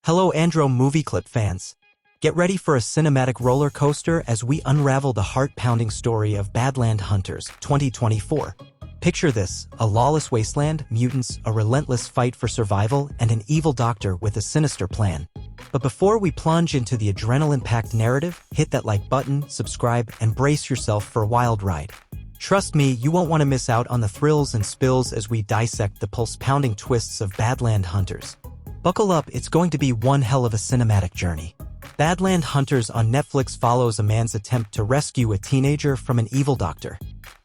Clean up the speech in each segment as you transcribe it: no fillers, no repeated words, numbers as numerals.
Hello Andro movie clip fans. Get ready for a cinematic roller coaster as we unravel the heart-pounding story of Badland Hunters 2024. Picture this, a lawless wasteland, mutants, a relentless fight for survival, and an evil doctor with a sinister plan. But before we plunge into the adrenaline-packed narrative, hit that like button, subscribe, and brace yourself for a wild ride. Trust me, you won't want to miss out on the thrills and spills as we dissect the pulse-pounding twists of Badland Hunters. Buckle up, it's going to be one hell of a cinematic journey. Badland Hunters on Netflix follows a man's attempt to rescue a teenager from an evil doctor.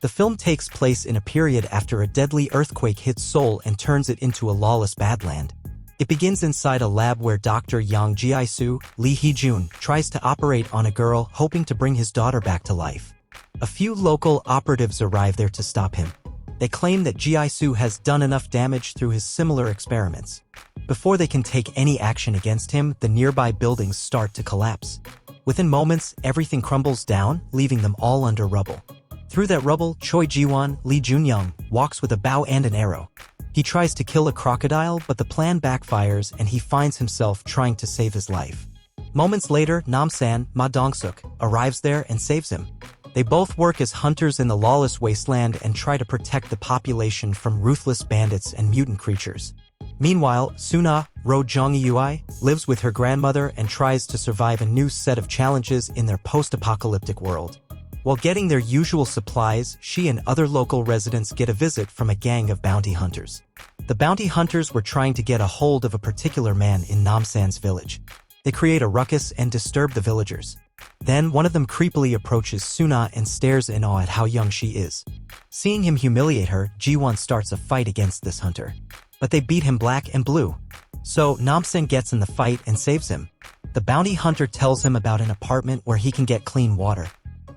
The film takes place in a period after a deadly earthquake hits Seoul and turns it into a lawless Badland. It begins inside a lab where Dr. Yang Ji-soo, Lee Byung-hun, tries to operate on a girl hoping to bring his daughter back to life. A few local operatives arrive there to stop him. They claim that Ji-soo has done enough damage through his similar experiments. Before they can take any action against him, the nearby buildings start to collapse. Within moments, everything crumbles down, leaving them all under rubble. Through that rubble, Choi Ji-won, Lee Jun-young, walks with a bow and an arrow. He tries to kill a crocodile, but the plan backfires and he finds himself trying to save his life. Moments later, Nam-san, Ma Dong-suk, arrives there and saves him. They both work as hunters in the lawless wasteland and try to protect the population from ruthless bandits and mutant creatures. Meanwhile, Suna, Ro Jong-eui, lives with her grandmother and tries to survive a new set of challenges in their post-apocalyptic world. While getting their usual supplies, she and other local residents get a visit from a gang of bounty hunters. The bounty hunters were trying to get a hold of a particular man in Namsan's village. They create a ruckus and disturb the villagers. Then one of them creepily approaches Suna and stares in awe at how young she is. Seeing him humiliate her, Ji-won starts a fight against this hunter. But they beat him black and blue. So Namsan gets in the fight and saves him. The bounty hunter tells him about an apartment where he can get clean water.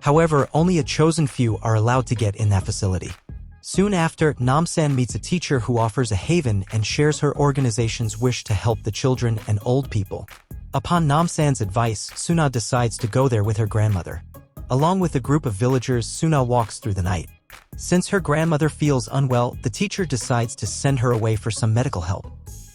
However, only a chosen few are allowed to get in that facility. Soon after, Namsan meets a teacher who offers a haven and shares her organization's wish to help the children and old people. Upon Namsan's advice, Suna decides to go there with her grandmother. Along with a group of villagers, Suna walks through the night. Since her grandmother feels unwell, the teacher decides to send her away for some medical help.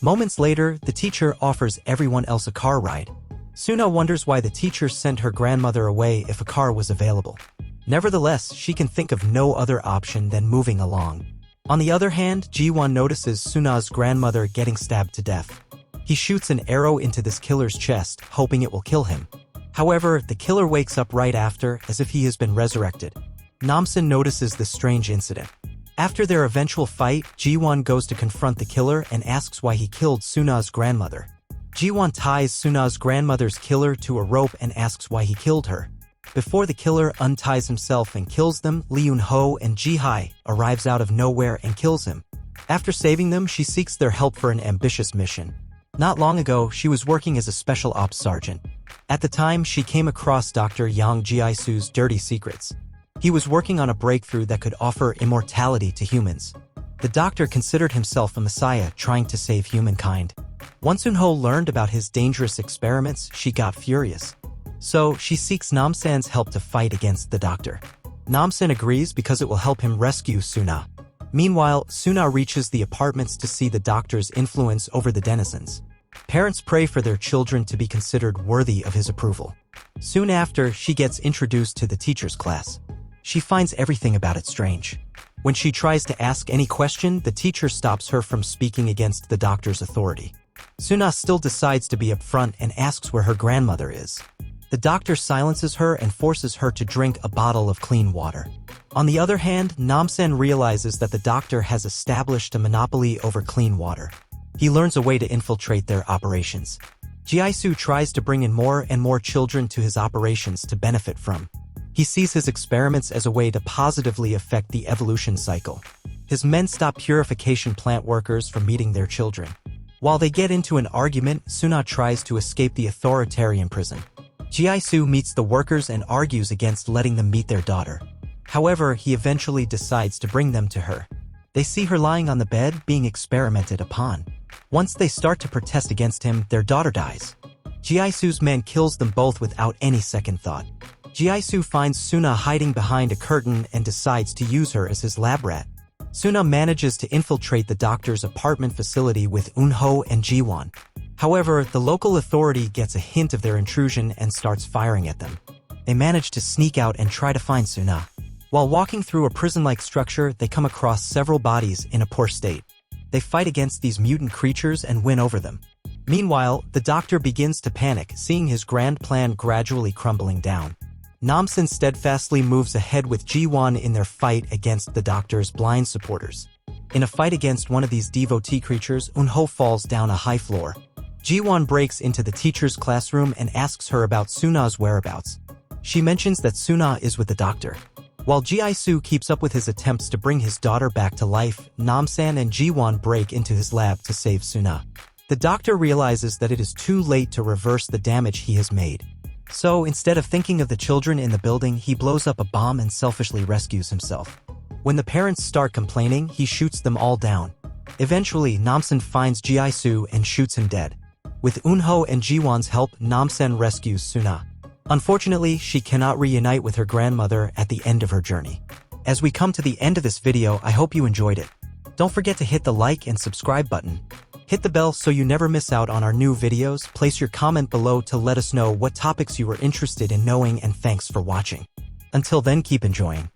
Moments later, the teacher offers everyone else a car ride. Suna wonders why the teacher sent her grandmother away if a car was available. Nevertheless, she can think of no other option than moving along. On the other hand, Ji-won notices Suna's grandmother getting stabbed to death. He shoots an arrow into this killer's chest, hoping it will kill him. However, the killer wakes up right after, as if he has been resurrected. Namsan notices this strange incident. After their eventual fight, Ji-won goes to confront the killer and asks why he killed Suna's grandmother. Ji-won ties Suna's grandmother's killer to a rope and asks why he killed her. Before the killer unties himself and kills them, Lee Byung-hun and Ji-hae arrives out of nowhere and kills him. After saving them, she seeks their help for an ambitious mission. Not long ago, she was working as a special ops sergeant. At the time, she came across Dr. Yang Ji-soo's dirty secrets. He was working on a breakthrough that could offer immortality to humans. The doctor considered himself a messiah trying to save humankind. Once Eun-ho learned about his dangerous experiments, she got furious. So, she seeks Namsan's help to fight against the doctor. Namsan agrees because it will help him rescue Suna. Meanwhile, Suna reaches the apartments to see the doctor's influence over the denizens. Parents pray for their children to be considered worthy of his approval. Soon after, she gets introduced to the teacher's class. She finds everything about it strange. When she tries to ask any question, the teacher stops her from speaking against the doctor's authority. Suna still decides to be upfront and asks where her grandmother is. The doctor silences her and forces her to drink a bottle of clean water. On the other hand, Namsan realizes that the doctor has established a monopoly over clean water. He learns a way to infiltrate their operations. Ji-soo tries to bring in more and more children to his operations to benefit from. He sees his experiments as a way to positively affect the evolution cycle. His men stop purification plant workers from meeting their children. While they get into an argument, Suna tries to escape the authoritarian prison. Ji-soo meets the workers and argues against letting them meet their daughter. However, he eventually decides to bring them to her. They see her lying on the bed, being experimented upon. Once they start to protest against him, their daughter dies. Ji-soo's man kills them both without any second thought. Ji-soo finds Suna hiding behind a curtain and decides to use her as his lab rat. Suna manages to infiltrate the doctor's apartment facility with Eun-ho and Ji-won. However, the local authority gets a hint of their intrusion and starts firing at them. They manage to sneak out and try to find Suna. While walking through a prison-like structure, they come across several bodies in a poor state. They fight against these mutant creatures and win over them. Meanwhile, the doctor begins to panic, seeing his grand plan gradually crumbling down. Namsen steadfastly moves ahead with Ji-won in their fight against the doctor's blind supporters. In a fight against one of these devotee creatures, Eun-ho falls down a high floor. Ji-won breaks into the teacher's classroom and asks her about Suna's whereabouts. She mentions that Suna is with the doctor. While Ji-soo keeps up with his attempts to bring his daughter back to life, Namsan and Ji-won break into his lab to save Suna. The doctor realizes that it is too late to reverse the damage he has made. So, instead of thinking of the children in the building, he blows up a bomb and selfishly rescues himself. When the parents start complaining, he shoots them all down. Eventually, Namsen finds Ji-soo and shoots him dead. With Eun-ho and Ji-won's help, Namsen rescues Suna. Unfortunately, she cannot reunite with her grandmother at the end of her journey. As we come to the end of this video, I hope you enjoyed it. Don't forget to hit the like and subscribe button. Hit the bell so you never miss out on our new videos. Place your comment below to let us know what topics you were interested in knowing, and thanks for watching. Until then, keep enjoying.